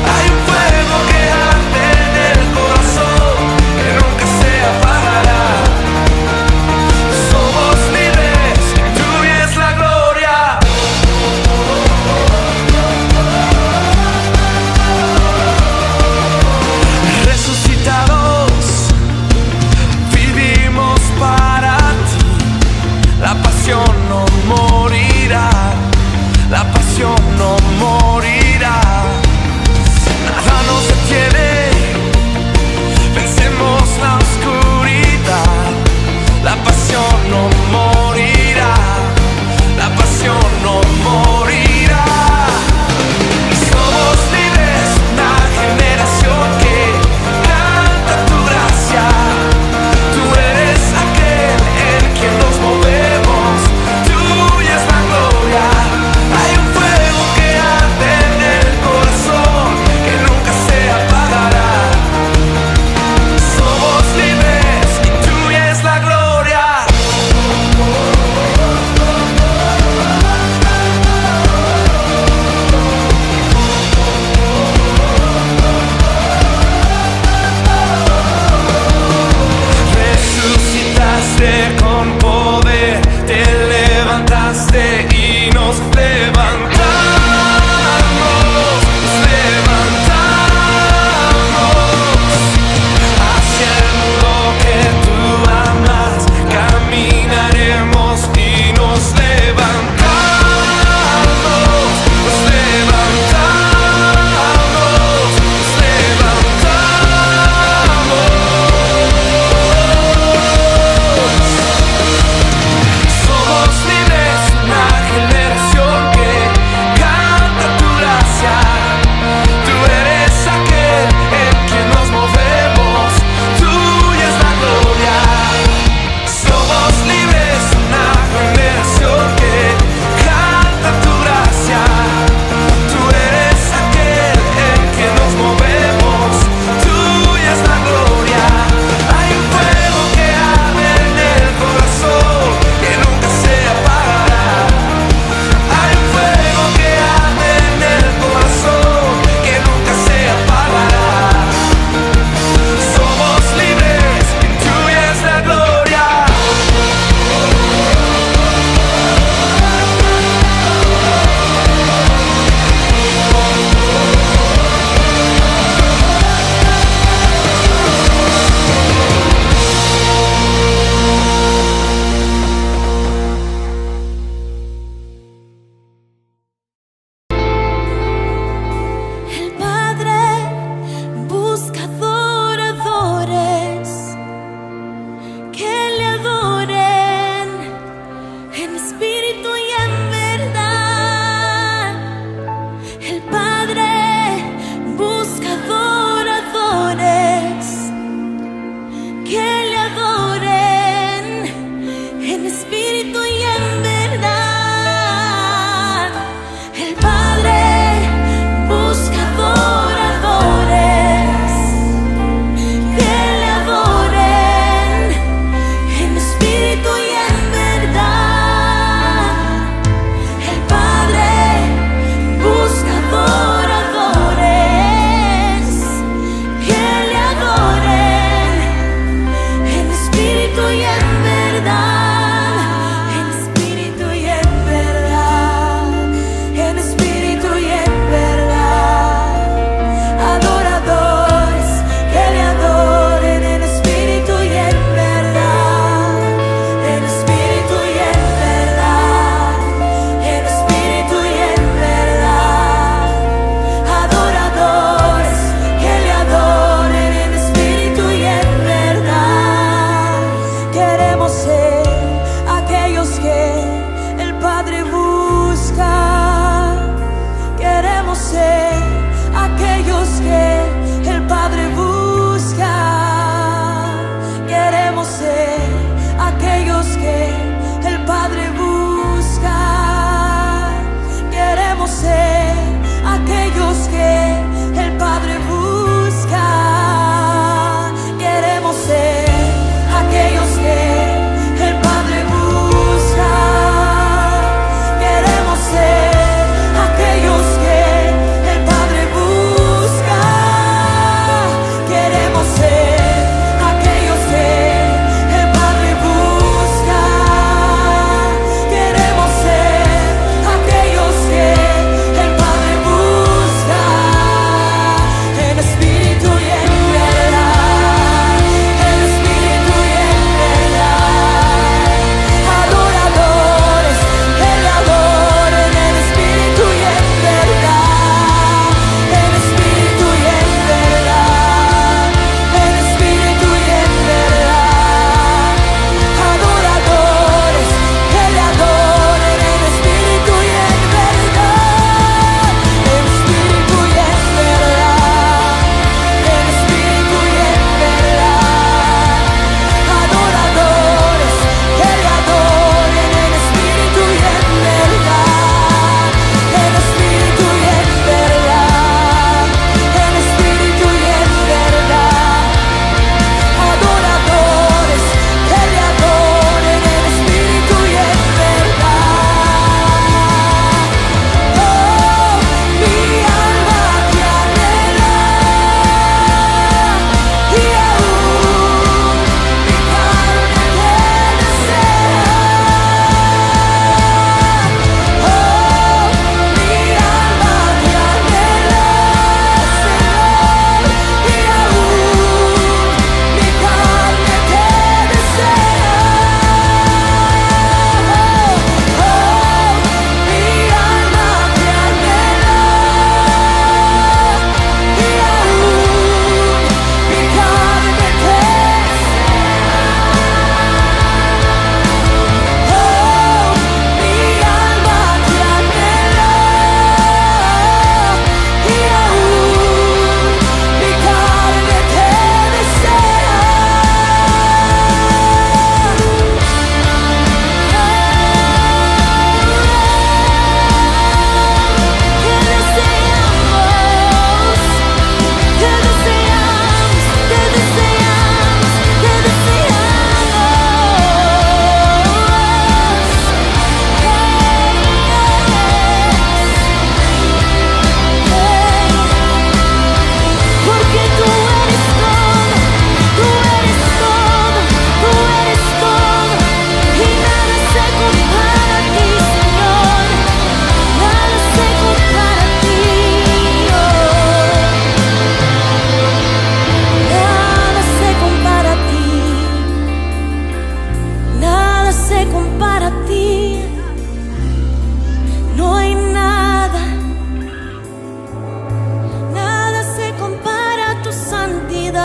Hay un fuego que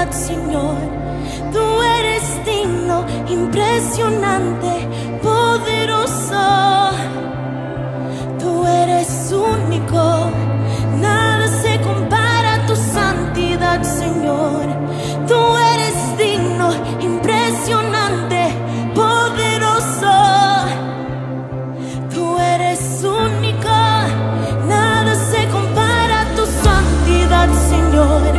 santidad, Señor. Tú eres digno, impresionante, poderoso. Tú eres único, nada se compara a tu santidad, Señor. Tú eres digno, impresionante, poderoso. Tú eres único, nada se compara a tu santidad, Señor.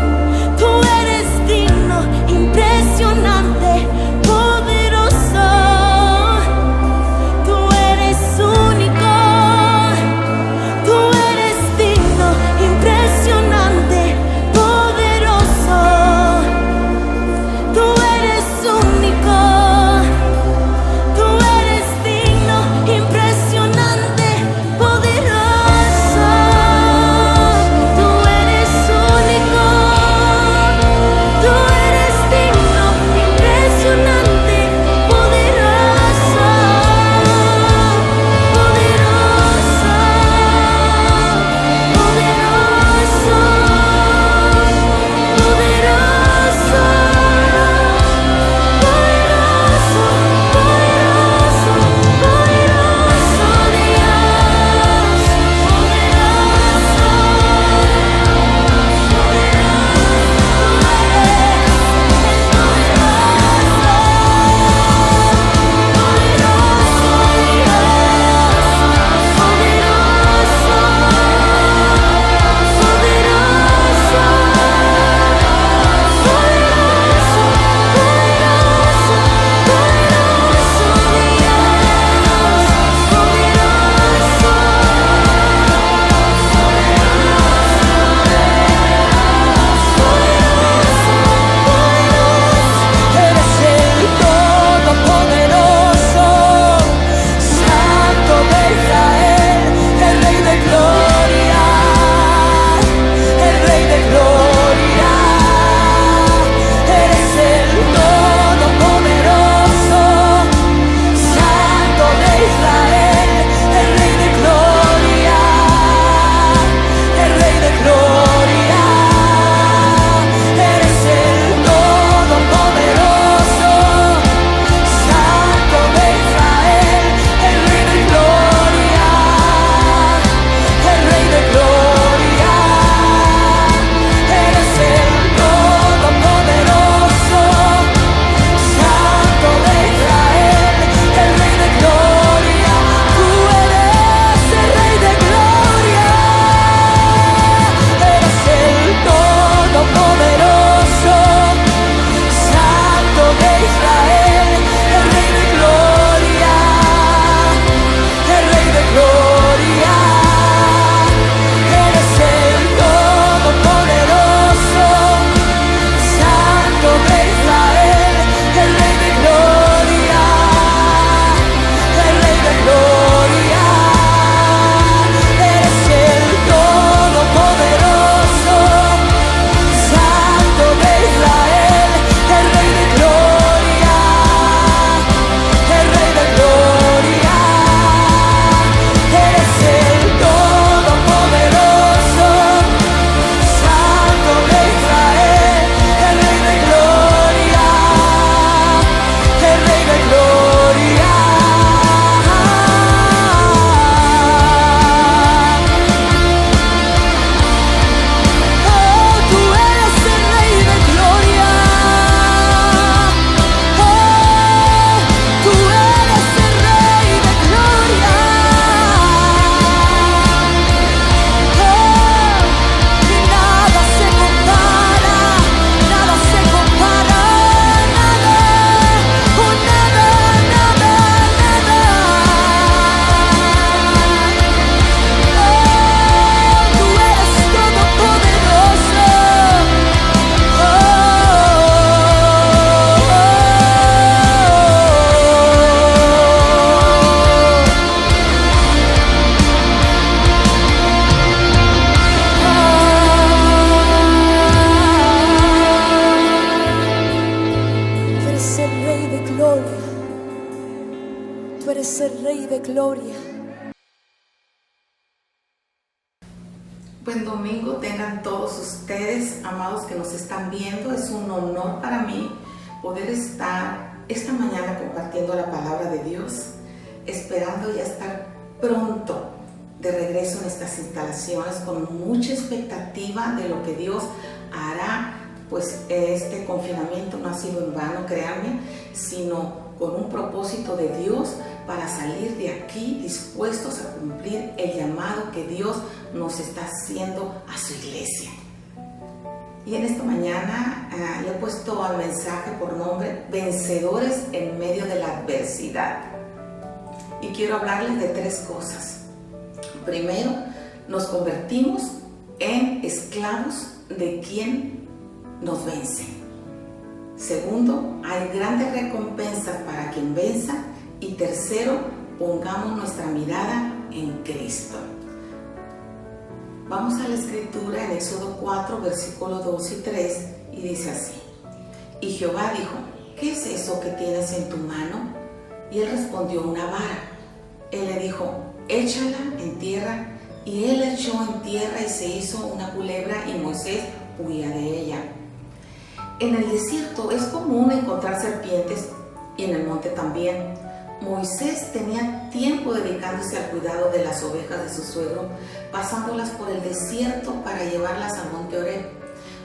Tú eres digno, impresionante, poderoso. Tú eres único, tú eres digno, impresionante, poderoso. Tú eres único, tú eres digno, impresionante, poderoso. Tú eres único, tú eres digno, impresionante, poderoso, poderoso, poderoso, poderoso. Poderoso, poderoso, poderoso Dios, eres el Todopoderoso, Santo de Israel, el Rey de gloria, el Rey de gloria. Eres el Todopoderoso, Santo de Israel, el Rey de gloria, el Rey de gloria. Eres el Todopoderoso, Santo de Israel, el Rey de gloria, el Rey de gloria. Eres el Todopoderoso, Santo de Israel, el Rey de gloria. Tú eres el Rey de gloria. Eres el Todopoderoso, Santo de Israel, el Rey de gloria, el Rey de gloria. Eres el Todopoderoso, Santo de Israel, el Rey de gloria, el Rey de gloria. Eres el Todopoderoso, Santo de Israel, el Rey de gloria, el Rey de gloria. Eres el Todopoderoso, Santo de Israel, el Rey de gloria, el Rey de gloria. Oh, tú eres el Rey de gloria. Oh, tú eres el Rey de gloria. Oh, y nada se compara, nada se compara, nada, oh, nada, nada, nada. Oh, tú eres todopoderoso. Tú eres el Rey de gloria. Tú eres el Rey de gloria. Buen domingo tengan todos ustedes, amados que nos están viendo. Es un honor para mí poder estar esta mañana compartiendo la palabra de Dios, esperando ya estar pronto de regreso en estas instalaciones con mucha expectativa de lo que Dios hará. Pues este confinamiento no ha sido en vano, créanme, sino con un propósito de Dios para salir de aquí dispuestos a cumplir el llamado que Dios nos está haciendo a su iglesia. Y en esta mañana le he puesto al mensaje por nombre Vencedores en medio de la adversidad. Y quiero hablarles de tres cosas. Primero, nos convertimos en esclavos de quien nos vence. Segundo, hay grandes recompensas para quien venza. Y tercero, pongamos nuestra mirada en Cristo. Vamos a la escritura en Éxodo 4, versículos 2 y 3, y dice así: Y Jehová dijo, ¿qué es eso que tienes en tu mano? Y él respondió, una vara. Él le dijo, échala en tierra. Y él la echó en tierra y se hizo una culebra, y Moisés huía de ella. En el desierto es común encontrar serpientes, y en el monte también. Moisés tenía tiempo dedicándose al cuidado de las ovejas de su suegro, pasándolas por el desierto para llevarlas al monte Oreb,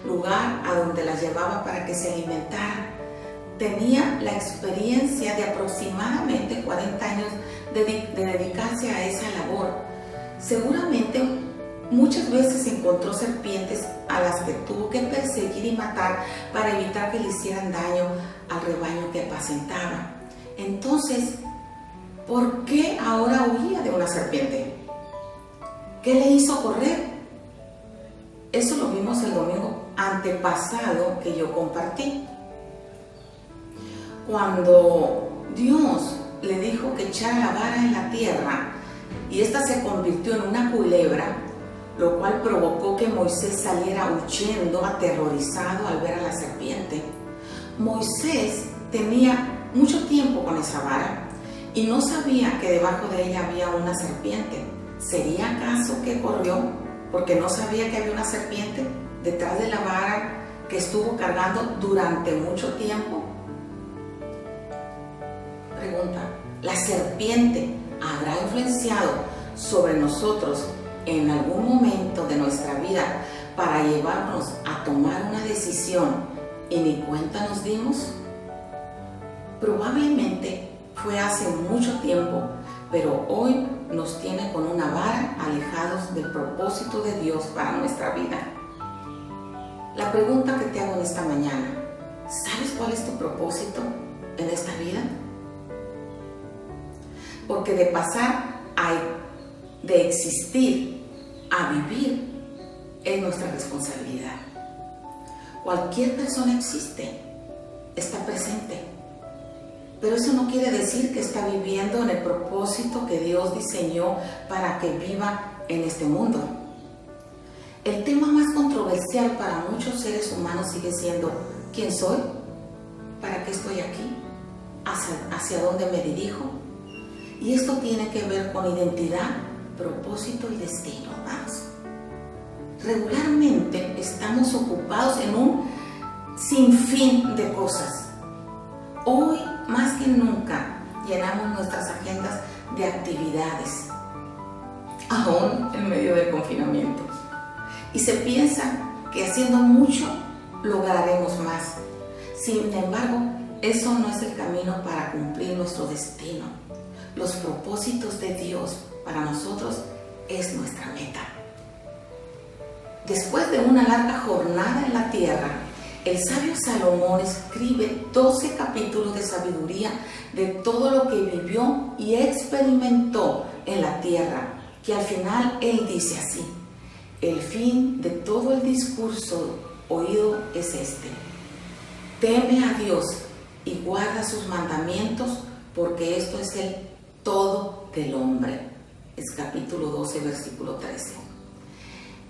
lugar a donde las llevaba para que se alimentaran. Tenía la experiencia de aproximadamente 40 años de dedicarse a esa labor. Seguramente muchas veces encontró serpientes a las que tuvo que perseguir y matar para evitar que le hicieran daño al rebaño que apacentaba. Entonces, ¿por qué ahora huía de una serpiente? ¿Qué le hizo correr? Eso lo vimos el domingo antepasado que yo compartí. Cuando Dios le dijo que echara la vara en la tierra y ésta se convirtió en una culebra, lo cual provocó que Moisés saliera huyendo, aterrorizado al ver a la serpiente. Moisés tenía mucho tiempo con esa vara y no sabía que debajo de ella había una serpiente. ¿Sería acaso que corrió porque no sabía que había una serpiente detrás de la vara que estuvo cargando durante mucho tiempo? Pregunta, ¿la serpiente habrá influenciado sobre nosotros en algún momento de nuestra vida para llevarnos a tomar una decisión y ni cuenta nos dimos? Probablemente fue hace mucho tiempo, pero hoy nos tiene con una vara alejados del propósito de Dios para nuestra vida. La pregunta que te hago en esta mañana, ¿sabes cuál es tu propósito en esta vida? Porque de pasar de existir a vivir es nuestra responsabilidad. Cualquier persona existe, está presente. Pero eso no quiere decir que está viviendo en el propósito que Dios diseñó para que viva en este mundo. El tema más controversial para muchos seres humanos sigue siendo: ¿quién soy? ¿Para qué estoy aquí? ¿Hacia dónde me dirijo? Y esto tiene que ver con identidad, propósito y destino, hermanos. Regularmente estamos ocupados en un sinfín de cosas. Hoy, más que nunca, llenamos nuestras agendas de actividades, aún en medio del confinamiento. Y se piensa que haciendo mucho lograremos más. Sin embargo, eso no es el camino para cumplir nuestro destino. Los propósitos de Dios para nosotros es nuestra meta. Después de una larga jornada en la tierra, el sabio Salomón escribe 12 capítulos de sabiduría de todo lo que vivió y experimentó en la tierra, que al final él dice así: el fin de todo el discurso oído es este: teme a Dios y guarda sus mandamientos, porque esto es el todo del hombre. Es capítulo 12, versículo 13.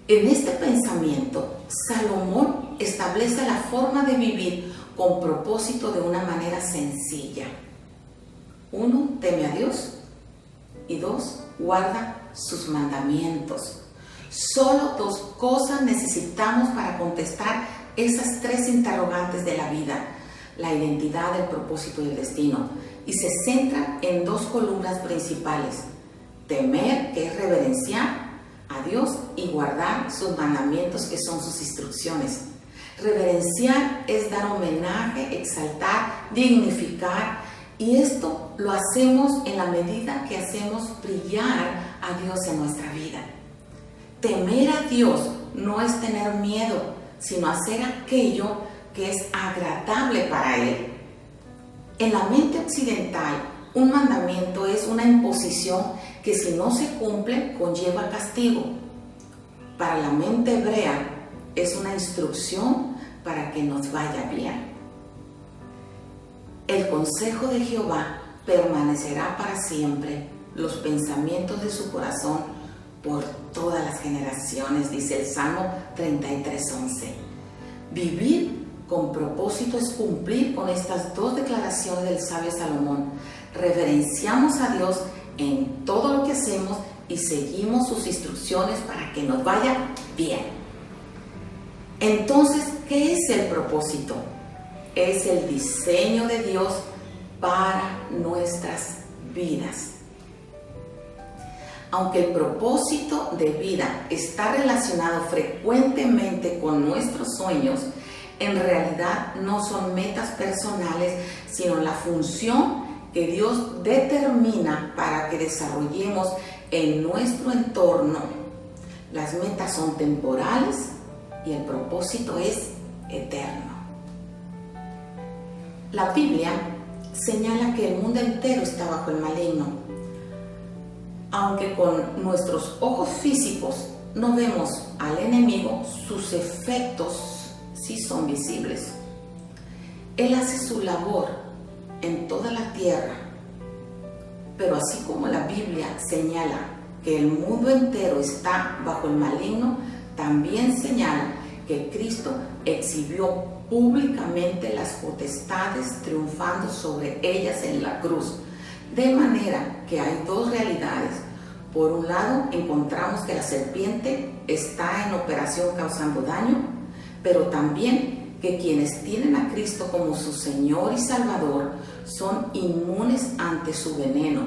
En este pensamiento, Salomón establece la forma de vivir con propósito de una manera sencilla. 1. Teme a Dios. Y 2. Guarda sus mandamientos. Solo 2 cosas necesitamos para contestar esas 3 interrogantes de la vida: la identidad, el propósito y el destino. Y se centran en 2 columnas principales: temer, que es reverenciar a Dios, y guardar sus mandamientos, que son sus instrucciones. Reverenciar es dar homenaje, exaltar, dignificar, y esto lo hacemos en la medida que hacemos brillar a Dios en nuestra vida. Temer a Dios no es tener miedo, sino hacer aquello que es agradable para Él. En la mente occidental, un mandamiento es una imposición que, si no se cumple, conlleva castigo. Para la mente hebrea, es una instrucción para que nos vaya bien. El consejo de Jehová permanecerá para siempre, los pensamientos de su corazón por todas las generaciones, dice el Salmo 33:11. Vivir con propósito es cumplir con estas 2 declaraciones del sabio Salomón. Reverenciamos a Dios en todo lo que hacemos y seguimos sus instrucciones para que nos vaya bien. Entonces, ¿qué es el propósito? Es el diseño de Dios para nuestras vidas. Aunque el propósito de vida está relacionado frecuentemente con nuestros sueños, en realidad no son metas personales, sino la función que Dios determina para que desarrollemos en nuestro entorno. Las metas son temporales y el propósito es eterno. La Biblia señala que el mundo entero está bajo el maligno. Aunque con nuestros ojos físicos no vemos al enemigo, sus efectos sí son visibles. Él hace su labor en toda la tierra, pero así como la Biblia señala que el mundo entero está bajo el maligno, también señala que Cristo exhibió públicamente las potestades, triunfando sobre ellas en la cruz. De manera que hay 2 realidades. Por un lado, encontramos que la serpiente está en operación causando daño, pero también que quienes tienen a Cristo como su Señor y Salvador son inmunes ante su veneno,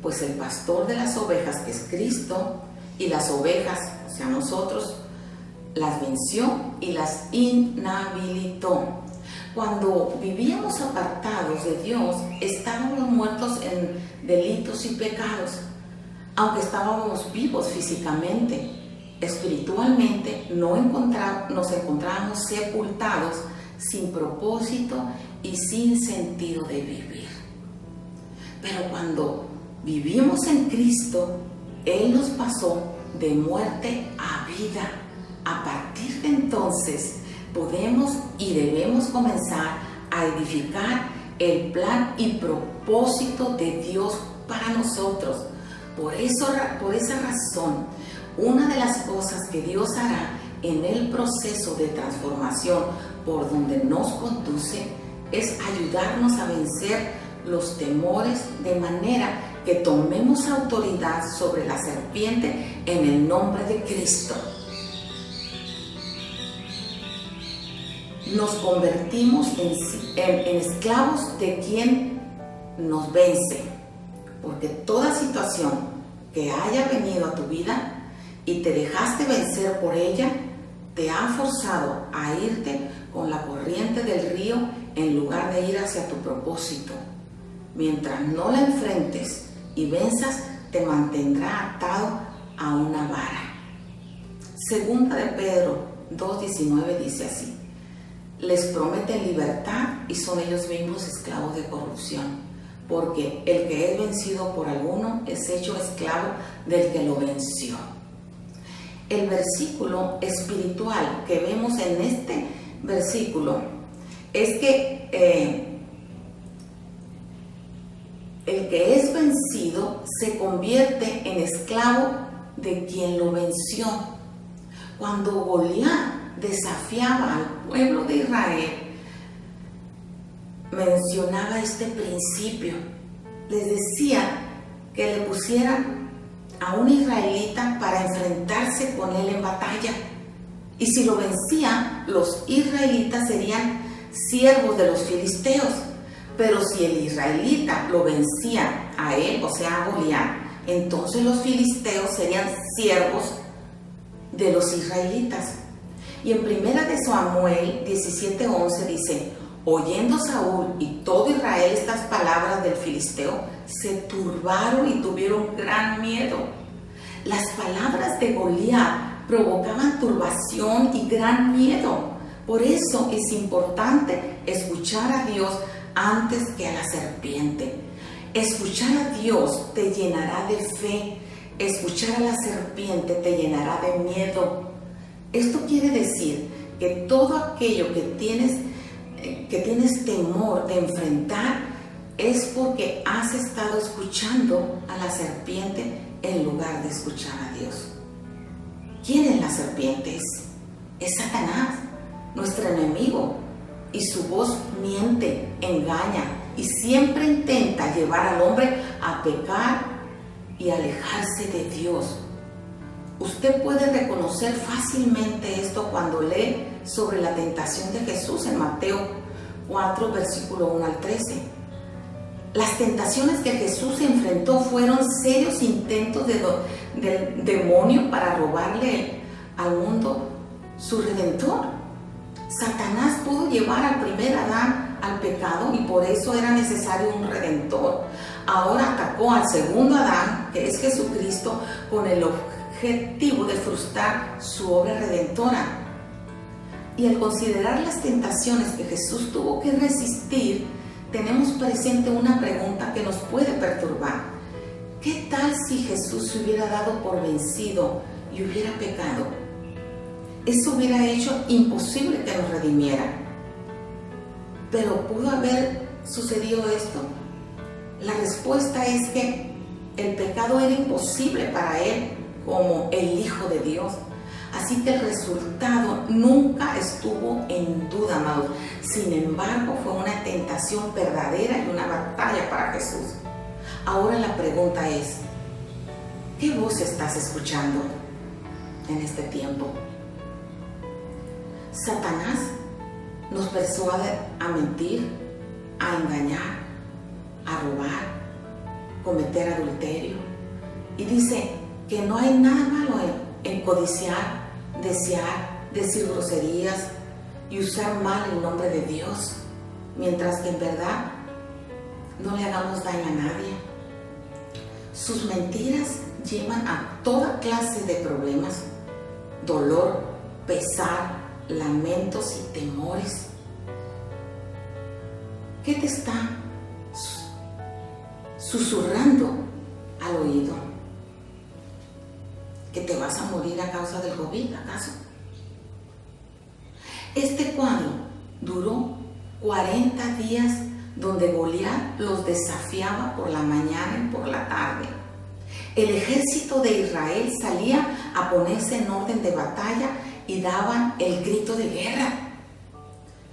pues el pastor de las ovejas, que es Cristo, y las ovejas, o sea nosotros, las venció y las inhabilitó. Cuando vivíamos apartados de Dios, estábamos muertos en delitos y pecados. Aunque estábamos vivos físicamente, espiritualmente nos encontrábamos sepultados, sin propósito y sin sentido de vivir. Pero cuando vivimos en Cristo, Él nos pasó de muerte a vida. A partir de entonces, podemos y debemos comenzar a edificar el plan y propósito de Dios para nosotros. Por esa razón, una de las cosas que Dios hará en el proceso de transformación por donde nos conduce es ayudarnos a vencer los temores, de manera que tomemos autoridad sobre la serpiente en el nombre de Cristo. Nos convertimos en esclavos de quien nos vence, porque toda situación que haya venido a tu vida y te dejaste vencer por ella, te ha forzado a irte con la corriente del río en lugar de ir hacia tu propósito. Mientras no la enfrentes y venzas, te mantendrá atado a una vara. Segunda de Pedro 2:19 dice así: les prometen libertad y son ellos mismos esclavos de corrupción, porque el que es vencido por alguno es hecho esclavo del que lo venció. El versículo espiritual que vemos en este versículo es que el que es vencido se convierte en esclavo de quien lo venció. Cuando Goliat desafiaba al pueblo de Israel, mencionaba este principio. Les decía que le pusieran a un israelita para enfrentarse con él en batalla. Y si lo vencía, los israelitas serían siervos de los filisteos. Pero si el israelita lo vencía a él, o sea, a Goliat, entonces los filisteos serían siervos de los israelitas. Y en 1 de Samuel 17:11 dice: oyendo Saúl y todo Israel estas palabras del filisteo, se turbaron y tuvieron gran miedo. Las palabras de Goliat provocaban turbación y gran miedo. Por eso es importante escuchar a Dios antes que a la serpiente. Escuchar a Dios te llenará de fe. Escuchar a la serpiente te llenará de miedo. Esto quiere decir que todo aquello que tienes temor de enfrentar es porque has estado escuchando a la serpiente en lugar de escuchar a Dios. ¿Quién es la serpiente? Es Satanás, nuestro enemigo, y su voz miente, engaña y siempre intenta llevar al hombre a pecar y alejarse de Dios. Usted puede reconocer fácilmente esto cuando lee sobre la tentación de Jesús en Mateo 4, versículo 1 al 13. Las tentaciones que Jesús enfrentó fueron serios intentos del demonio para robarle al mundo su redentor. Satanás pudo llevar al primer Adán al pecado y por eso era necesario un redentor. Ahora atacó al segundo Adán, que es Jesucristo, con el objetivo de frustrar su obra redentora. Y al considerar las tentaciones que Jesús tuvo que resistir, tenemos presente una pregunta que nos puede perturbar. ¿Qué tal si Jesús se hubiera dado por vencido y hubiera pecado? Eso hubiera hecho imposible que nos redimiera. Pero ¿pudo haber sucedido esto? La respuesta es que el pecado era imposible para él como el Hijo de Dios. Así que el resultado nunca estuvo en duda, amados. Sin embargo, fue una tentación verdadera y una batalla para Jesús. Ahora la pregunta es, ¿qué voz estás escuchando en este tiempo? Satanás nos persuade a mentir, a engañar, a robar, cometer adulterio. Y dice que no hay nada malo en codiciar, desear, decir groserías y usar mal el nombre de Dios, mientras que en verdad no le hagamos daño a nadie. Sus mentiras llevan a toda clase de problemas, dolor, pesar, lamentos y temores. ¿Qué te está susurrando al oído? ¿Que te vas a morir a causa del COVID, acaso? Este cuadro duró 40 días donde Goliat los desafiaba por la mañana y por la tarde. El ejército de Israel salía a ponerse en orden de batalla y daban el grito de guerra,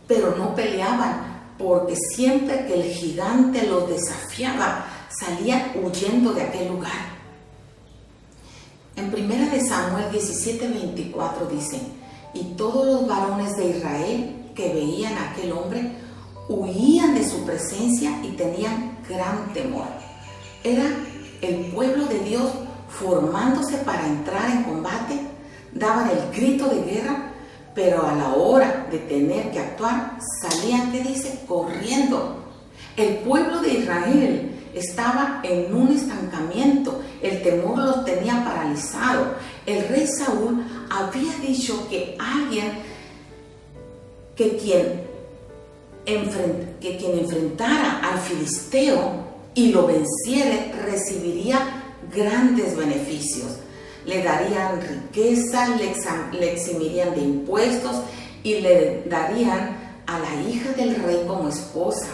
pero no peleaban, porque siempre que el gigante los desafiaba, salían huyendo de aquel lugar. En 1 Samuel 17:24 dice: y todos los varones de Israel que veían a aquel hombre huían de su presencia y tenían gran temor. Era el pueblo de Dios formándose para entrar en combate, daban el grito de guerra, pero a la hora de tener que actuar, salían, ¿qué dice?, corriendo. El pueblo de Israel estaba en un estancamiento, el temor los tenía paralizados. El rey Saúl había dicho que quien enfrentara al filisteo y lo venciera recibiría grandes beneficios. Le darían riqueza, le eximirían de impuestos y le darían a la hija del rey como esposa.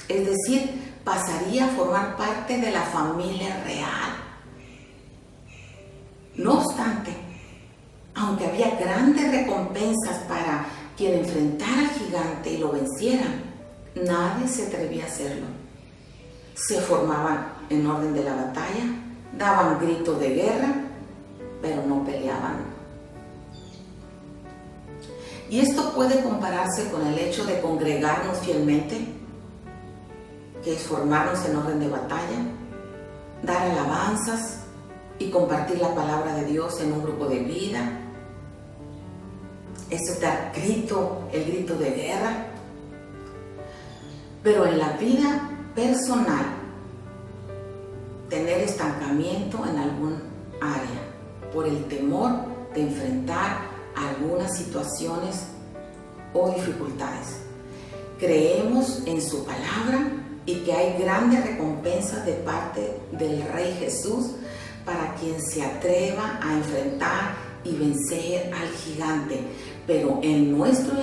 Es decir, pasaría a formar parte de la familia real. No obstante, aunque había grandes recompensas para quien enfrentara al gigante y lo venciera, nadie se atrevía a hacerlo. Se formaban en orden de la batalla, daban gritos de guerra, pero no peleaban. Y esto puede compararse con el hecho de congregarnos fielmente, que es formarnos en orden de batalla, dar alabanzas y compartir la palabra de Dios en un grupo de vida. Eso es dar el grito de guerra. Pero en la vida personal, tener estancamiento en algún área por el temor de enfrentar algunas situaciones o dificultades. Creemos en su palabra y que hay grandes recompensas de parte del Rey Jesús para quien se atreva a enfrentar y vencer al gigante. Pero en nuestro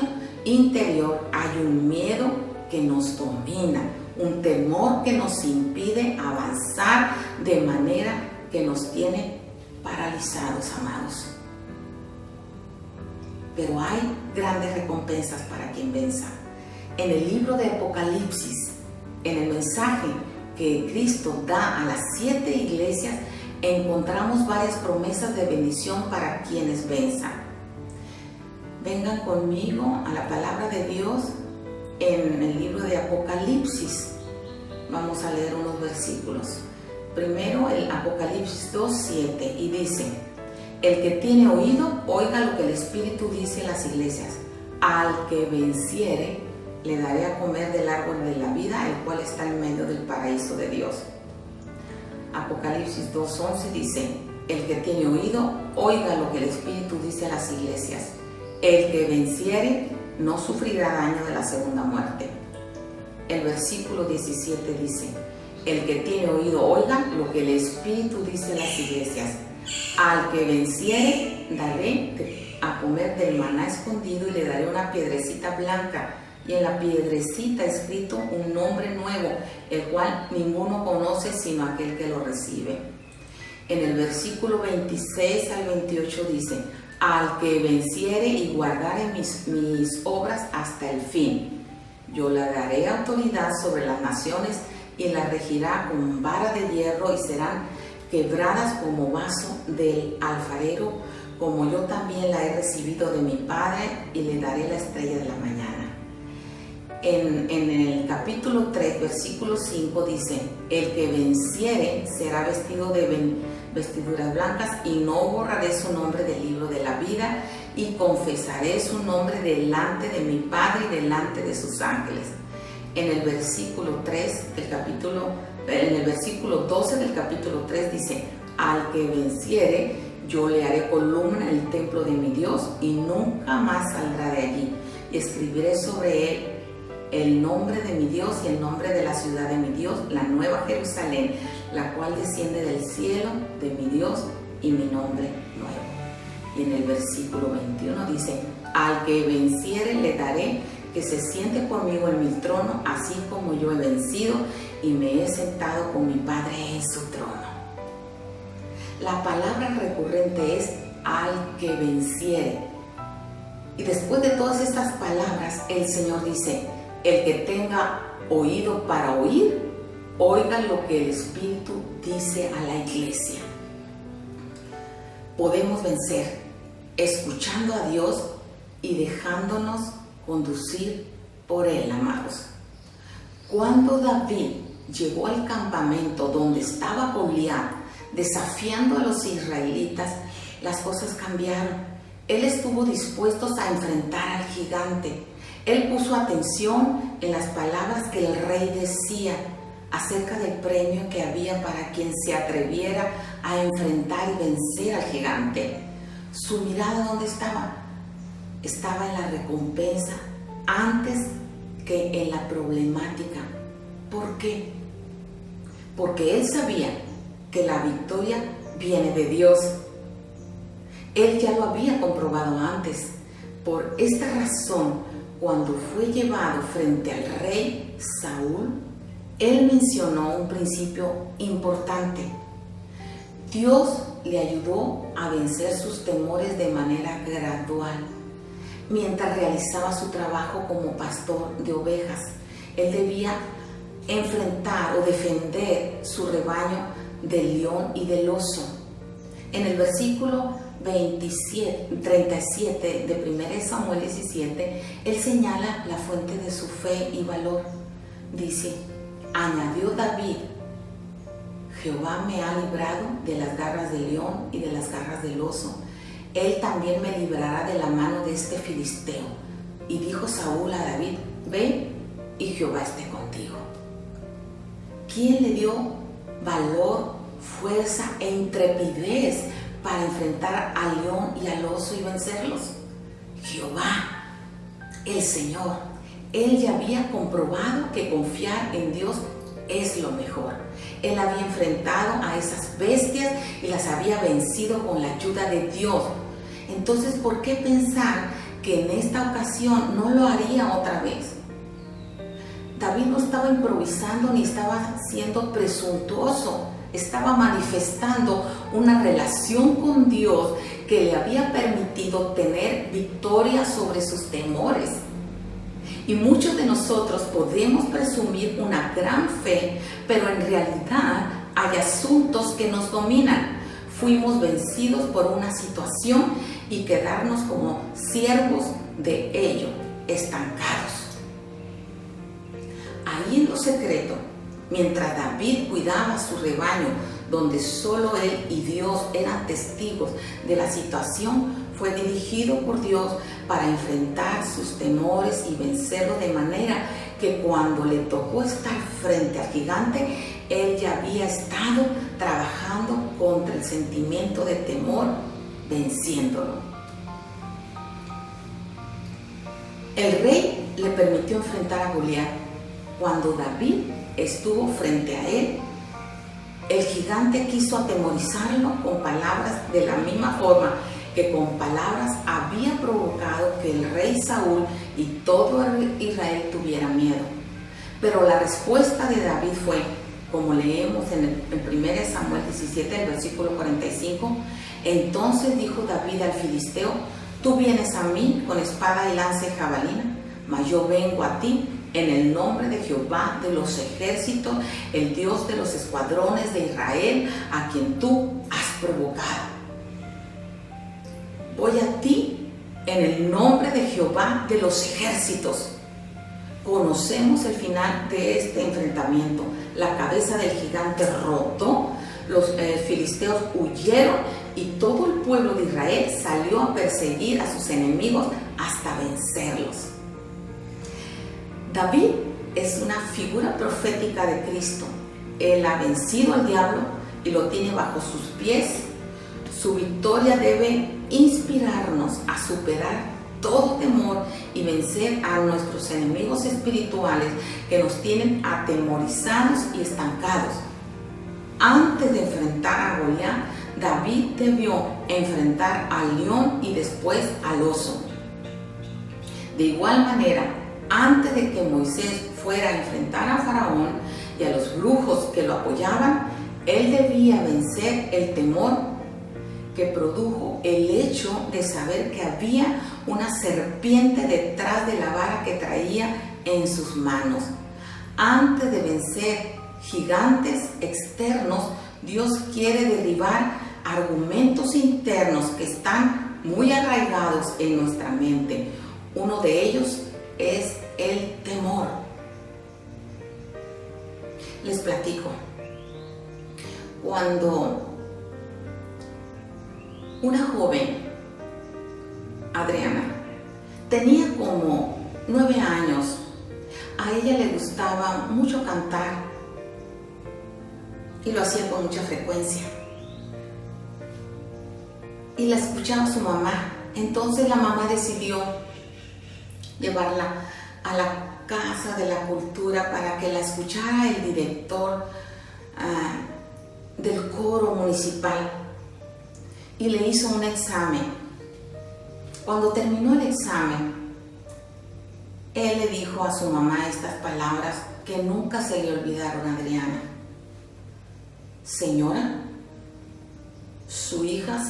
interior hay un miedo que nos domina, un temor que nos impide avanzar de manera que nos tiene paralizados, amados. Pero hay grandes recompensas para quien venza. En el libro de Apocalipsis, en el mensaje que Cristo da a las 7 iglesias, encontramos varias promesas de bendición para quienes venzan. Vengan conmigo a la palabra de Dios en el libro de Apocalipsis. Vamos a leer unos versículos. Primero el Apocalipsis 2:7 y dice: el que tiene oído, oiga lo que el Espíritu dice en las iglesias. Al que venciere, le daré a comer del árbol de la vida, el cual está en medio del paraíso de Dios. Apocalipsis 2:11 dice: el que tiene oído, oiga lo que el Espíritu dice a las iglesias. El que venciere, no sufrirá daño de la segunda muerte. El versículo 17 dice: el que tiene oído, oiga lo que el Espíritu dice a las iglesias. Al que venciere, daré a comer del maná escondido y le daré una piedrecita blanca, y en la piedrecita escrito un nombre nuevo, el cual ninguno conoce sino aquel que lo recibe. En el versículo 26 al 28 dice: al que venciere y guardare mis obras hasta el fin, yo le daré autoridad sobre las naciones y las regirá con vara de hierro, y serán quebradas como vaso del alfarero, como yo también la he recibido de mi Padre, y le daré la estrella de la mañana. En el capítulo 3, versículo 5 dice: el que venciere será vestido de vestiduras blancas, y no borraré su nombre del libro de la vida, y confesaré su nombre delante de mi Padre y delante de sus ángeles. En el versículo 12 del capítulo 3 dice: al que venciere, yo le haré columna en el templo de mi Dios, y nunca más saldrá de allí, y escribiré sobre él el nombre de mi Dios y el nombre de la ciudad de mi Dios, la nueva Jerusalén, la cual desciende del cielo de mi Dios, y mi nombre nuevo. Y en el versículo 21 dice: al que venciere, le daré que se siente conmigo en mi trono, así como yo he vencido y me he sentado con mi Padre en su trono. La palabra recurrente es al que venciere. Y después de todas estas palabras, el Señor dice: el que tenga oído para oír, oiga lo que el Espíritu dice a la iglesia. Podemos vencer escuchando a Dios y dejándonos conducir por Él, amados. Cuando David llegó al campamento donde estaba Goliat desafiando a los israelitas, las cosas cambiaron. Él estuvo dispuesto a enfrentar al gigante. Él puso atención en las palabras que el rey decía acerca del premio que había para quien se atreviera a enfrentar y vencer al gigante. Su mirada, ¿dónde estaba? Estaba en la recompensa antes que en la problemática. ¿Por qué? Porque él sabía que la victoria viene de Dios. Él ya lo había comprobado antes. Por esta razón, cuando fue llevado frente al rey Saúl, él mencionó un principio importante. Dios le ayudó a vencer sus temores de manera gradual. Mientras realizaba su trabajo como pastor de ovejas, él debía enfrentar o defender su rebaño del león y del oso. En el versículo 37 de 1 Samuel 17, él señala la fuente de su fe y valor. Dice, añadió David, Jehová me ha librado de las garras del león y de las garras del oso. Él también me librará de la mano de este filisteo. Y dijo Saúl a David, ve y Jehová esté contigo. ¿Quién le dio valor, fuerza e intrepidez para enfrentar al león y al oso y vencerlos? Jehová, el Señor. Él ya había comprobado que confiar en Dios es lo mejor. Él había enfrentado a esas bestias y las había vencido con la ayuda de Dios. Entonces, ¿por qué pensar que en esta ocasión no lo haría otra vez? David no estaba improvisando ni estaba siendo presuntuoso. Estaba manifestando una relación con Dios que le había permitido tener victoria sobre sus temores. Y muchos de nosotros podemos presumir una gran fe, pero en realidad hay asuntos que nos dominan. Fuimos vencidos por una situación y quedarnos como siervos de ello, estancados. Ahí en lo secreto, mientras David cuidaba su rebaño, donde solo él y Dios eran testigos de la situación, fue dirigido por Dios para enfrentar sus temores y vencerlo, de manera que cuando le tocó estar frente al gigante, él ya había estado trabajando contra el sentimiento de temor, venciéndolo. El rey le permitió enfrentar a Goliat. Cuando David estuvo frente a él, el gigante quiso atemorizarlo con palabras, de la misma forma que con palabras había provocado que el rey Saúl y todo Israel tuviera miedo. Pero la respuesta de David fue, como leemos en 1 Samuel 17, el versículo 45, entonces dijo David al filisteo, tú vienes a mí con espada y lanza y jabalina, mas yo vengo a ti en el nombre de Jehová de los ejércitos, el Dios de los escuadrones de Israel, a quien tú has provocado. Voy a ti en el nombre de Jehová de los ejércitos. Conocemos el final de este enfrentamiento. La cabeza del gigante rotó, los filisteos huyeron y todo el pueblo de Israel salió a perseguir a sus enemigos hasta vencerlos. David es una figura profética de Cristo. Él ha vencido al diablo y lo tiene bajo sus pies. Su victoria debe inspirarnos a superar todo temor y vencer a nuestros enemigos espirituales que nos tienen atemorizados y estancados. Antes de enfrentar a Goliat, David debió enfrentar al león y después al oso. De igual manera, antes de que Moisés fuera a enfrentar a Faraón y a los brujos que lo apoyaban, él debía vencer el temor que produjo el hecho de saber que había una serpiente detrás de la vara que traía en sus manos. Antes de vencer gigantes externos, Dios quiere derribar argumentos internos que están muy arraigados en nuestra mente. Uno de ellos es el temor. Les platico. Cuando una joven, Adriana, tenía como 9 años, a ella le gustaba mucho cantar y lo hacía con mucha frecuencia. Y la escuchaba su mamá. Entonces la mamá decidió llevarla a la Casa de la Cultura para que la escuchara el director del coro municipal y le hizo un examen. Cuando terminó el examen, él le dijo a su mamá estas palabras que nunca se le olvidaron a Adriana. Señora, su hija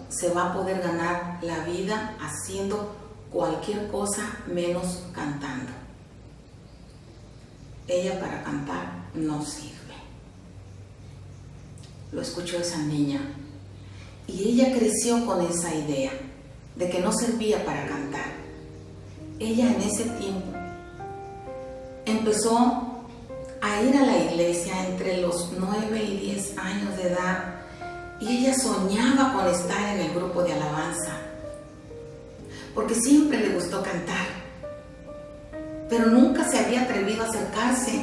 se va a poder ganar la vida haciendo cualquier cosa menos cantando. Ella para cantar no sirve. lo escuchó esa niña. Y ella creció con esa idea de que no servía para cantar. Ella en ese tiempo empezó a ir a la iglesia entre los 9 y 10 años de edad y ella soñaba con estar en el grupo de alabanza porque siempre le gustó cantar, pero nunca se había atrevido a acercarse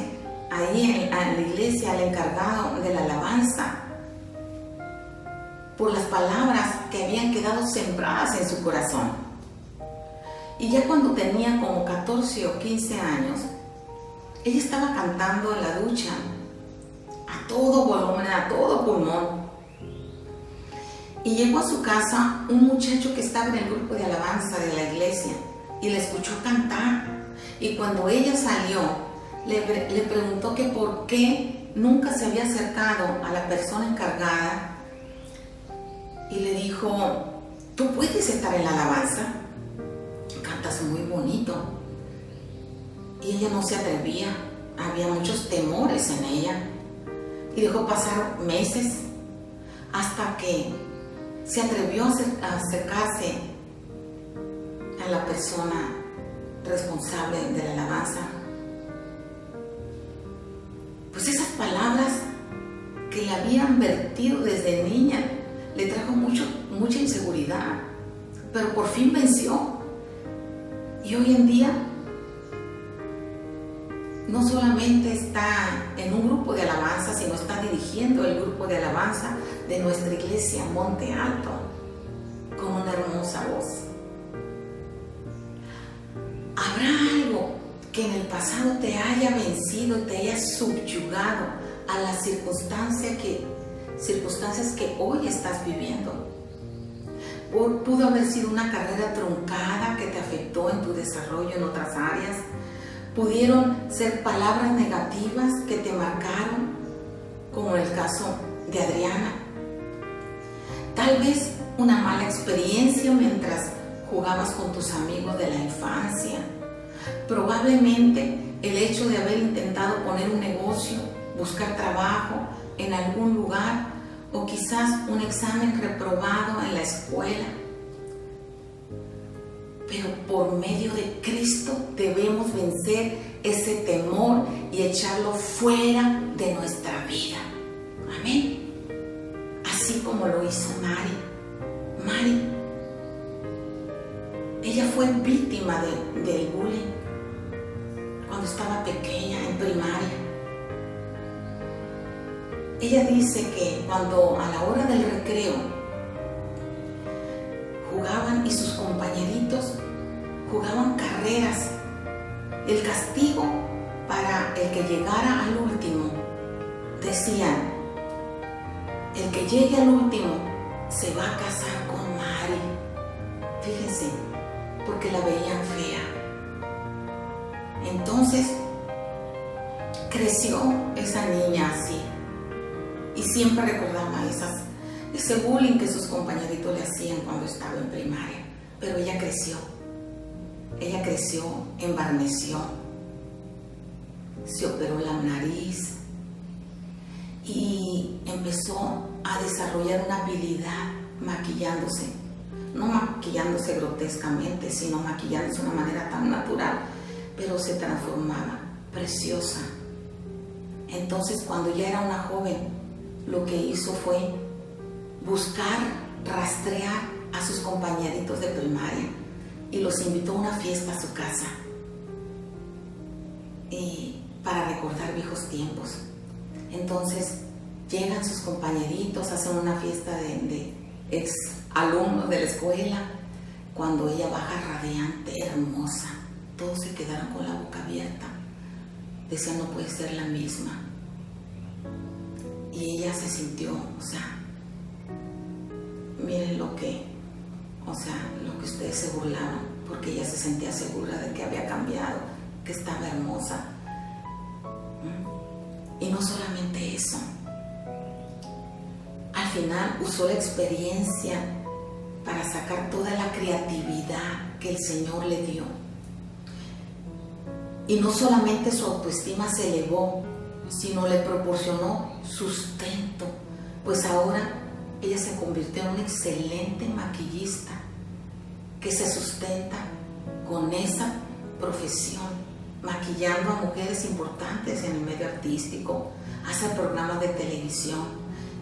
ahí a la iglesia, al encargado de la alabanza, por las palabras que habían quedado sembradas en su corazón. Y ya cuando tenía como 14 o 15 años, ella estaba cantando en la ducha a todo volumen, a todo pulmón. Y llegó a su casa un muchacho que estaba en el grupo de alabanza de la iglesia y le escuchó cantar. Y cuando ella salió, le preguntó que por qué nunca se había acercado a la persona encargada. Y le dijo: ¿tú puedes estar en la alabanza? Cantas muy bonito. Y ella no se atrevía, había muchos temores en ella. Y dejó pasar meses hasta que se atrevió a acercarse a la persona responsable de la alabanza. Pues esas palabras que le habían vertido desde niña le trajo mucha inseguridad, pero por fin venció. Y hoy en día no solamente está en un grupo de alabanza, sino está dirigiendo el grupo de alabanza de nuestra iglesia Monte Alto, con una hermosa voz. ¿Habrá algo que en el pasado te haya vencido, te haya subyugado a las circunstancias que hoy estás viviendo? Pudo haber sido una carrera truncada que te afectó en tu desarrollo en otras áreas. Pudieron ser palabras negativas que te marcaron, como el caso de Adriana. Tal vez una mala experiencia mientras jugabas con tus amigos de la infancia. Probablemente el hecho de haber intentado poner un negocio, buscar trabajo en algún lugar o quizás un examen reprobado en la escuela. Pero por medio de Cristo debemos vencer ese temor y echarlo fuera de nuestra vida. Amén. Así como lo hizo Mari. Ella fue víctima del bullying cuando estaba pequeña, en primaria. Ella dice que cuando a la hora del recreo jugaban y sus compañeritos jugaban carreras, el castigo para el que llegara al último, decían: el que llegue al último se va a casar con Mari. Fíjense, porque la veían fea. Entonces creció esa niña así y siempre recordaba ese bullying que sus compañeritos le hacían cuando estaba en primaria. Pero ella creció, embarneció, se operó la nariz y empezó a desarrollar una habilidad maquillándose, no maquillándose grotescamente, sino maquillándose de una manera tan natural, pero se transformaba, preciosa. Entonces, cuando ya era una joven, lo que hizo fue buscar, rastrear a sus compañeritos de primaria y los invitó a una fiesta a su casa para recordar viejos tiempos. Entonces llegan sus compañeritos, hacen una fiesta de ex alumnos de la escuela. Cuando ella baja radiante, hermosa, todos se quedaron con la boca abierta, decían: no puede ser la misma. Y ella se sintió, miren lo que ustedes se burlaban, porque ella se sentía segura de que había cambiado, que estaba hermosa. Y no solamente eso, al final usó la experiencia para sacar toda la creatividad que el Señor le dio. Y no solamente su autoestima se elevó, sino le proporcionó sustento pues ahora ella se convirtió en una excelente maquillista que se sustenta con esa profesión, maquillando a mujeres importantes en el medio artístico, hace programas de televisión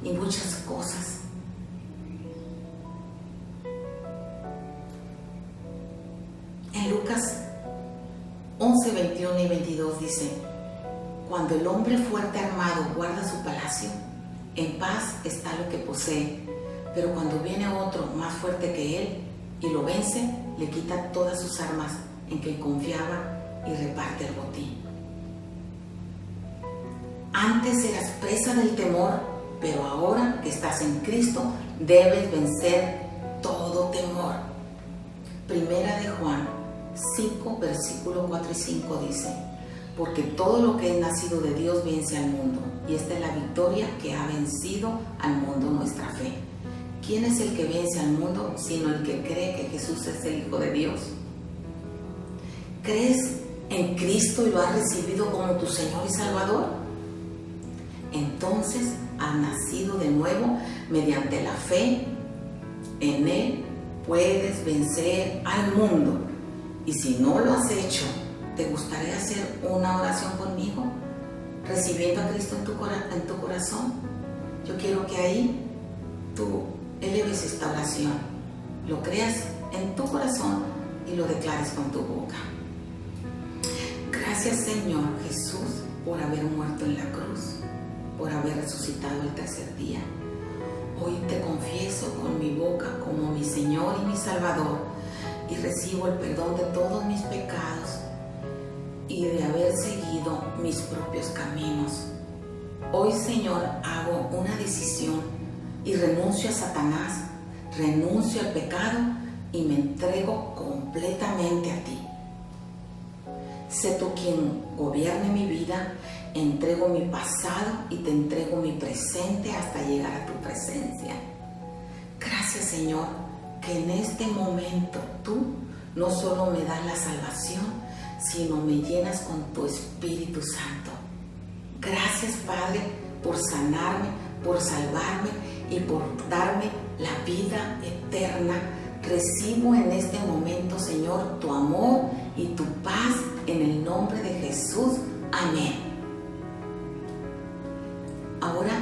y muchas cosas. En Lucas 11, 21 y 22 dice: cuando el hombre fuerte armado guarda su palacio, en paz está lo que posee, pero cuando viene otro más fuerte que él y lo vence, le quita todas sus armas en que confiaba y reparte el botín. Antes eras presa del temor, pero ahora que estás en Cristo, debes vencer todo temor. Primera de Juan 5, versículo 4 y 5 dice: porque todo lo que es nacido de Dios vence al mundo, y esta es la victoria que ha vencido al mundo, nuestra fe. ¿Quién es el que vence al mundo sino el que cree que Jesús es el Hijo de Dios? ¿Crees en Cristo y lo has recibido como tu Señor y Salvador? Entonces has nacido de nuevo mediante la fe. En Él puedes vencer al mundo. Y si no lo has hecho, ¿te gustaría hacer una oración conmigo? Recibiendo a Cristo en tu corazón. Yo quiero que ahí tú eleves esta oración, lo creas en tu corazón y lo declares con tu boca. Gracias, Señor Jesús, por haber muerto en la cruz, por haber resucitado el tercer día. Hoy te confieso con mi boca como mi Señor y mi Salvador, y recibo el perdón de todos mis pecados y de haber seguido mis propios caminos. Hoy, Señor, hago una decisión y renuncio a Satanás, renuncio al pecado y me entrego completamente a ti. Sé tú quien gobierne mi vida, entrego mi pasado y te entrego mi presente hasta llegar a tu presencia. Gracias, Señor, que en este momento tú no solo me das la salvación, sino me llenas con tu Espíritu Santo. Gracias, Padre, por sanarme, por salvarme y por darme la vida eterna. Recibo en este momento, Señor, tu amor y tu paz en el nombre de Jesús. Amén. Ahora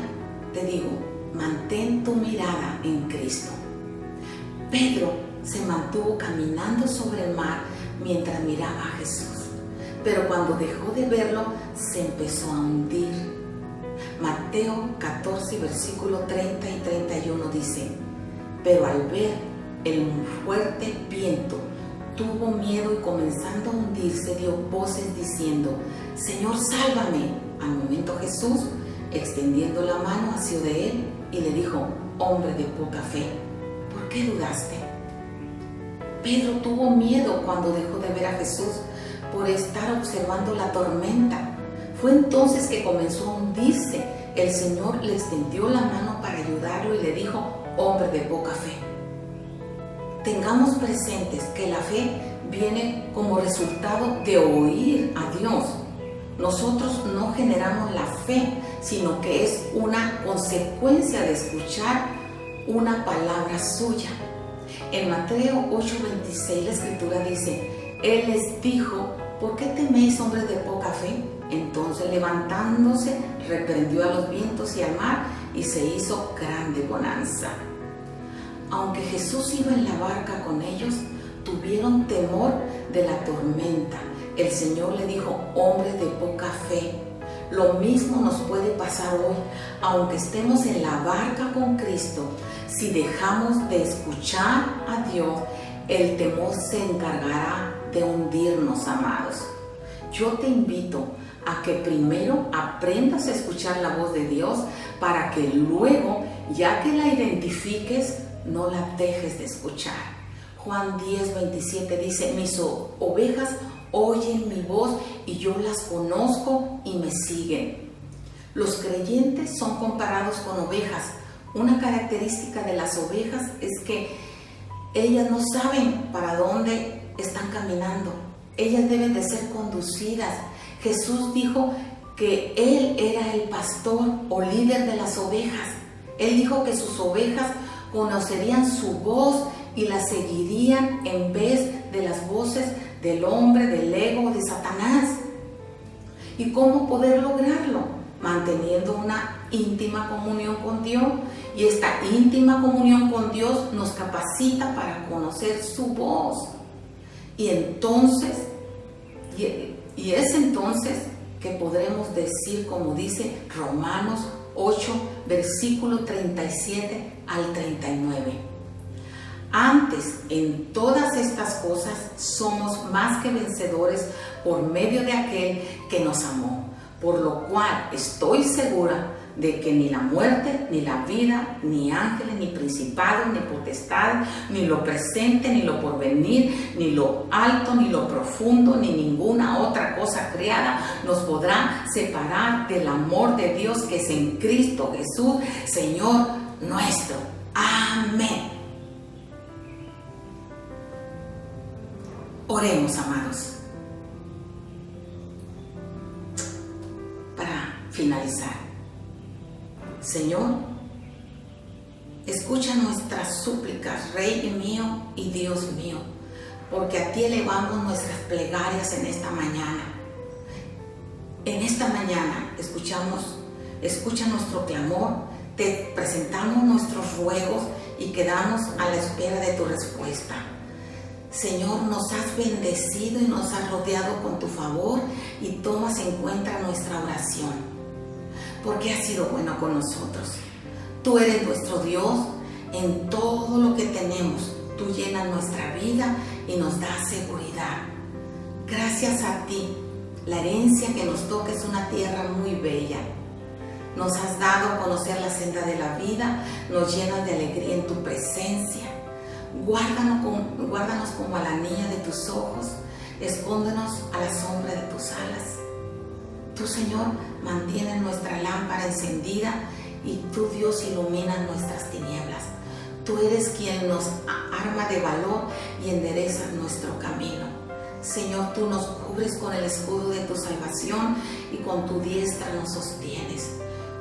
te digo, mantén tu mirada en Cristo. Pedro se mantuvo caminando sobre el mar mientras miraba a Jesús, pero cuando dejó de verlo, se empezó a hundir. Mateo 14, versículo 30 y 31 dice: pero al ver el fuerte viento, tuvo miedo y comenzando a hundirse, dio voces diciendo: Señor, sálvame. Al momento Jesús, extendiendo la mano, asió de él y le dijo: hombre de poca fe, ¿por qué dudaste? Pedro tuvo miedo cuando dejó de ver a Jesús por estar observando la tormenta. Fue entonces que comenzó a hundirse. El Señor le extendió la mano para ayudarlo y le dijo: hombre de poca fe. Tengamos presentes que la fe viene como resultado de oír a Dios. Nosotros no generamos la fe, sino que es una consecuencia de escuchar una palabra suya. En Mateo 8:26 la Escritura dice: Él les dijo: ¿por qué teméis, hombres de poca fe? Entonces, levantándose, reprendió a los vientos y al mar, y se hizo grande bonanza. Aunque Jesús iba en la barca con ellos, tuvieron temor de la tormenta. El Señor le dijo: hombre de poca fe. Lo mismo nos puede pasar hoy, aunque estemos en la barca con Cristo. Si dejamos de escuchar a Dios, el temor se encargará de hundirnos, amados. Yo te invito a que primero aprendas a escuchar la voz de Dios para que luego, ya que la identifiques, no la dejes de escuchar. Juan 10:27 dice: mis ovejas oyen mi voz y yo las conozco y me siguen. Los creyentes son comparados con ovejas. Una característica de las ovejas es que ellas no saben para dónde están caminando. Ellas deben de ser conducidas. Jesús dijo que Él era el pastor o líder de las ovejas. Él dijo que sus ovejas conocerían su voz y la seguirían en vez de las voces del hombre, del ego, de Satanás. ¿Y cómo poder lograrlo? Manteniendo una íntima comunión con Dios. Y esta íntima comunión con Dios nos capacita para conocer su voz. Y entonces, y es entonces que podremos decir, como dice Romanos 8, versículo 37 al 39. Antes, en todas estas cosas, somos más que vencedores por medio de aquel que nos amó. Por lo cual estoy segura de que ni la muerte, ni la vida, ni ángeles, ni principados, ni potestades, ni lo presente, ni lo porvenir, ni lo alto, ni lo profundo, ni ninguna otra cosa creada nos podrá separar del amor de Dios que es en Cristo Jesús, Señor nuestro. Amén. Oremos, amados, para finalizar. Señor, escucha nuestras súplicas, Rey mío y Dios mío, porque a ti elevamos nuestras plegarias en esta mañana. En esta mañana escucha nuestro clamor, te presentamos nuestros ruegos y quedamos a la espera de tu respuesta. Señor, nos has bendecido y nos has rodeado con tu favor y tomas en cuenta nuestra oración, porque has sido bueno con nosotros. Tú eres nuestro Dios en todo lo que tenemos. Tú llenas nuestra vida y nos das seguridad. Gracias a ti, la herencia que nos toca es una tierra muy bella. Nos has dado a conocer la senda de la vida, nos llenas de alegría en tu presencia. Guárdanos como a la niña de tus ojos, escóndenos a la sombra de tus alas. Tú, Señor, mantienes nuestra lámpara encendida y tú, Dios, iluminas nuestras tinieblas. Tú eres quien nos arma de valor y enderezas nuestro camino. Señor, tú nos cubres con el escudo de tu salvación y con tu diestra nos sostienes.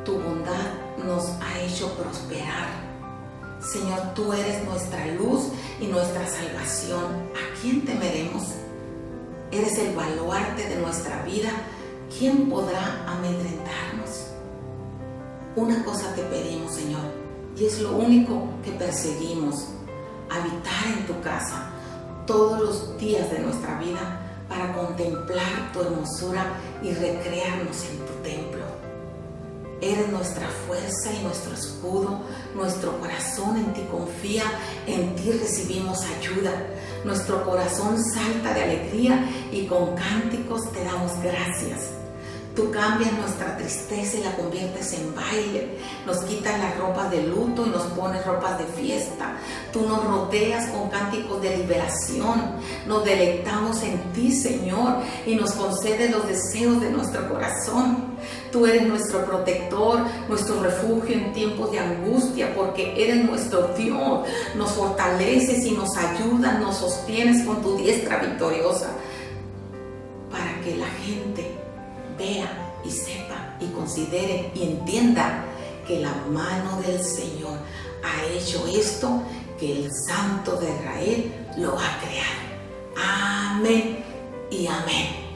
Tu bondad nos ha hecho prosperar. Señor, tú eres nuestra luz y nuestra salvación. ¿A quién temeremos? Eres el baluarte de nuestra vida. ¿Quién podrá amedrentarnos? Una cosa te pedimos, Señor, y es lo único que perseguimos: habitar en tu casa todos los días de nuestra vida para contemplar tu hermosura y recrearnos en tu templo. Eres nuestra fuerza y nuestro escudo, nuestro corazón en ti confía, en ti recibimos ayuda. Nuestro corazón salta de alegría y con cánticos te damos gracias. Tú cambias nuestra tristeza y la conviertes en baile. Nos quitas las ropas de luto y nos pones ropas de fiesta. Tú nos rodeas con cánticos de liberación. Nos deleitamos en ti, Señor, y nos concedes los deseos de nuestro corazón. Tú eres nuestro protector, nuestro refugio en tiempos de angustia, porque eres nuestro Dios. Nos fortaleces y nos ayudas, nos sostienes con tu diestra victoriosa, para que la gente vea y sepa y considere y entienda que la mano del Señor ha hecho esto, que el Santo de Israel lo ha creado. Amén y amén.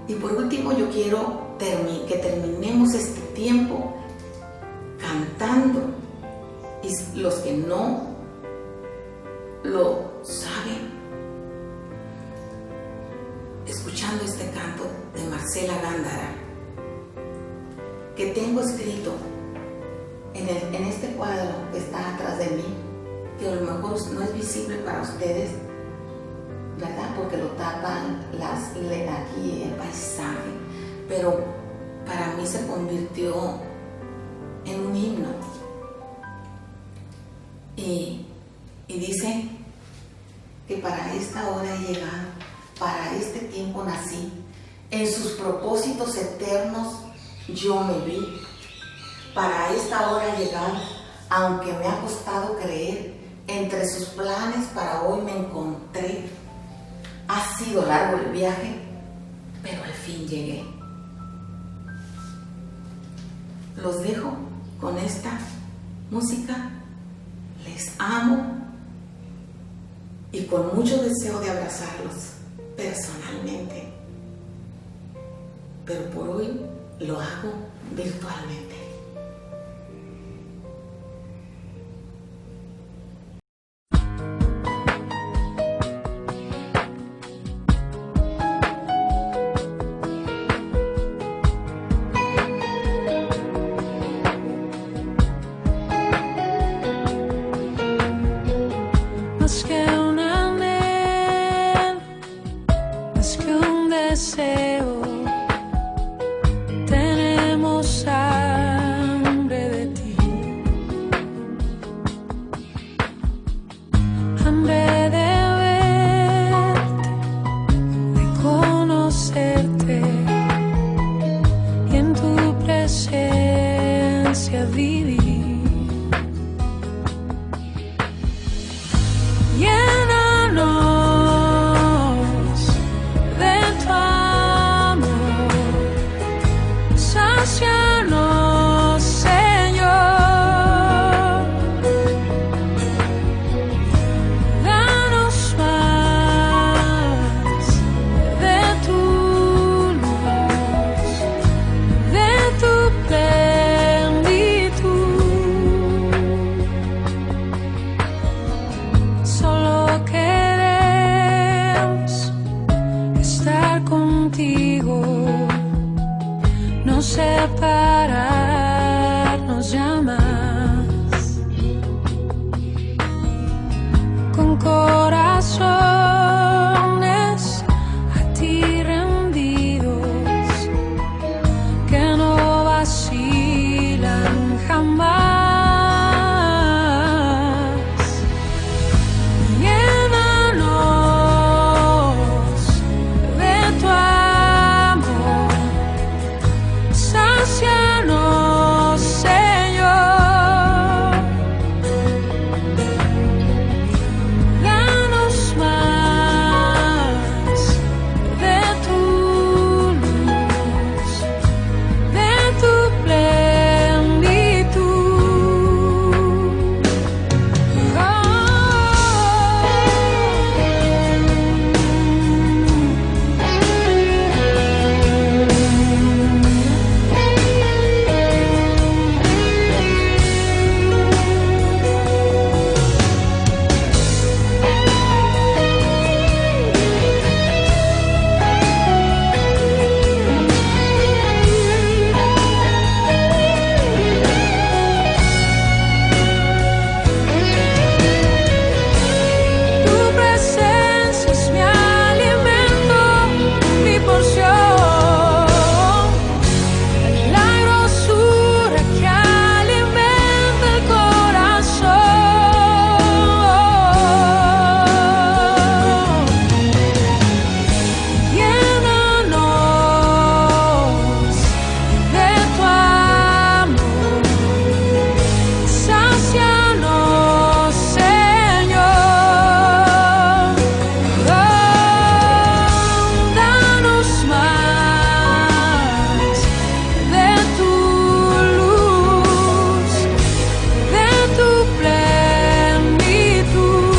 Y por último, yo quiero que terminemos este tiempo cantando, y los que no lo saben, escuchando este canto de Marcela Gándara, que tengo escrito en este cuadro que está atrás de mí, que a lo mejor no es visible para ustedes, ¿verdad? Porque lo tapan aquí el paisaje, pero para mí se convirtió en un himno. Y dice que para esta hora he llegado, para este tiempo nací, en sus propósitos eternos yo me vi. Para esta hora he llegado, aunque me ha costado creer, entre sus planes para hoy me encontré. Ha sido largo el viaje, pero al fin llegué. los dejo con esta música. Les amo y con mucho deseo de abrazarlos personalmente, pero por hoy lo hago virtualmente. Más que un anhelo, más que un deseo, tenemos hambre de ti, hambre de verte, de conocerte y en tu presencia vivir. Llénanos de tu amor, sácianos, Señor, danos más de tu luz, de tu plenitud. Solo queremos estar contigo, no separarnos ya más. Con corazones a ti rendidos, que no vacilan jamás. Llénanos de tu amor, sácianos, Señor, danos más de tu luz, de tu plenitud. Tu presencia es mi alimento, mi porción, la grosura que alimenta el corazón. Llénanos de tu amor, sácianos, Señor, danos más de tu luz, de tu plenitud.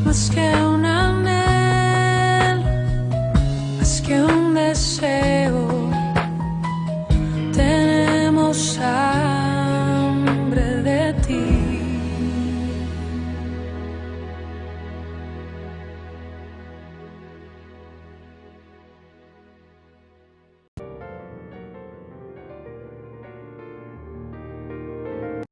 Más que un anhelo, más que un deseo, tenemos